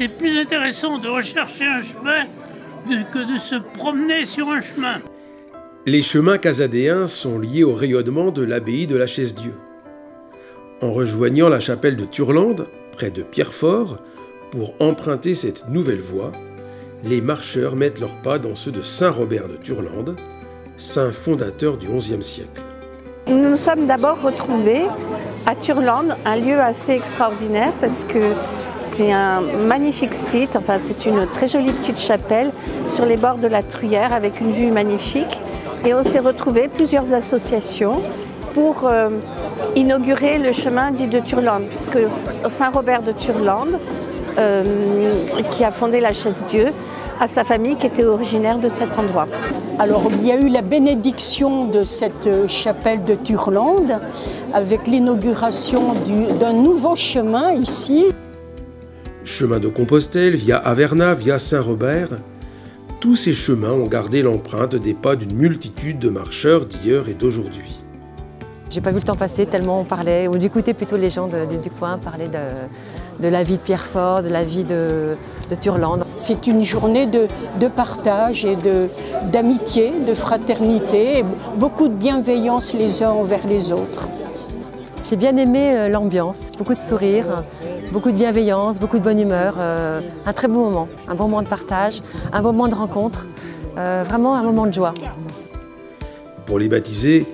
c'est plus intéressant de rechercher un chemin que de se promener sur un chemin. Les chemins casadéens sont liés au rayonnement de l'abbaye de la Chaise-Dieu. En rejoignant la chapelle de Turlande, près de Pierrefort, pour emprunter cette nouvelle voie, les marcheurs mettent leurs pas dans ceux de saint Robert de Turlande, saint fondateur du XIe siècle. Nous nous sommes d'abord retrouvés à Turlande, un lieu assez extraordinaire parce que c'est un magnifique site, enfin c'est une très jolie petite chapelle sur les bords de la Truyère avec une vue magnifique. Et on s'est retrouvés, plusieurs associations, pour inaugurer le chemin dit de Turlande, puisque saint Robert de Turlande, qui a fondé la Chaise-Dieu, a sa famille qui était originaire de cet endroit. Alors il y a eu la bénédiction de cette chapelle de Turlande avec l'inauguration d'un nouveau chemin ici. Chemin de Compostelle, via Averna, via Saint-Robert, tous ces chemins ont gardé l'empreinte des pas d'une multitude de marcheurs d'hier et d'aujourd'hui. J'ai pas vu le temps passer tellement on parlait, ou j'écoutais plutôt les gens du coin parler de la vie de Pierrefort, de la vie de Turlande. C'est une journée de partage et d'amitié, de fraternité, et beaucoup de bienveillance les uns envers les autres. J'ai bien aimé l'ambiance, beaucoup de sourires, beaucoup de bienveillance, beaucoup de bonne humeur, un très bon moment de partage, un bon moment de rencontre, vraiment un moment de joie. Pour les baptisés,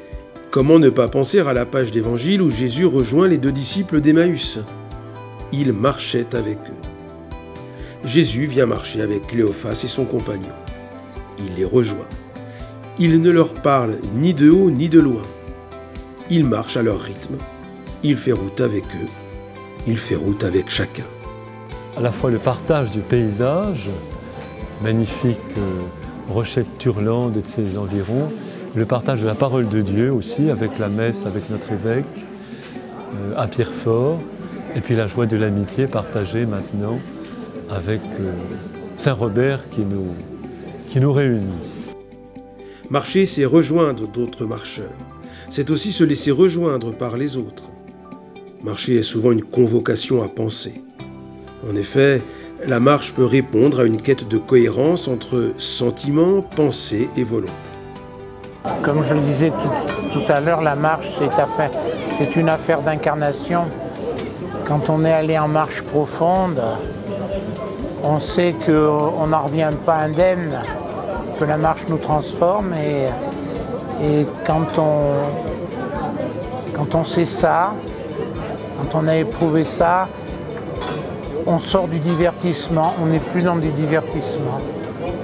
comment ne pas penser à la page d'Évangile où Jésus rejoint les 2 disciples d'Emmaüs? Il marchait avec eux. Jésus vient marcher avec Cléophas et son compagnon. Il les rejoint. Il ne leur parle ni de haut ni de loin. Il marche à leur rythme. Il fait route avec eux. Il fait route avec chacun. À la fois le partage du paysage, magnifique rocher de Turlande et de ses environs, le partage de la parole de Dieu aussi, avec la messe, avec notre évêque, à Pierrefort, et puis la joie de l'amitié partagée maintenant avec saint Robert qui nous réunit. Marcher, c'est rejoindre d'autres marcheurs. C'est aussi se laisser rejoindre par les autres. Marcher est souvent une convocation à penser. En effet, la marche peut répondre à une quête de cohérence entre sentiments, pensée et volonté. Comme je le disais tout à l'heure, la marche, c'est une affaire d'incarnation. Quand on est allé en marche profonde, on sait qu'on n'en revient pas indemne, que la marche nous transforme. Et quand on sait ça, quand on a éprouvé ça, on sort du divertissement, on n'est plus dans du divertissement.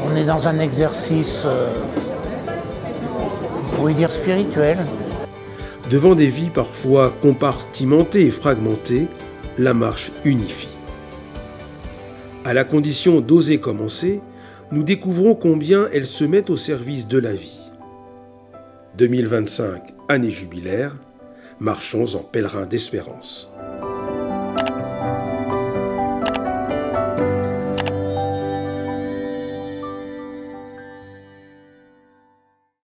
On est dans un exercice, vous pouvez dire spirituel. Devant des vies parfois compartimentées et fragmentées, la marche unifie. À la condition d'oser commencer, nous découvrons combien elle se met au service de la vie. 2025, année jubilaire, marchons en pèlerin d'espérance.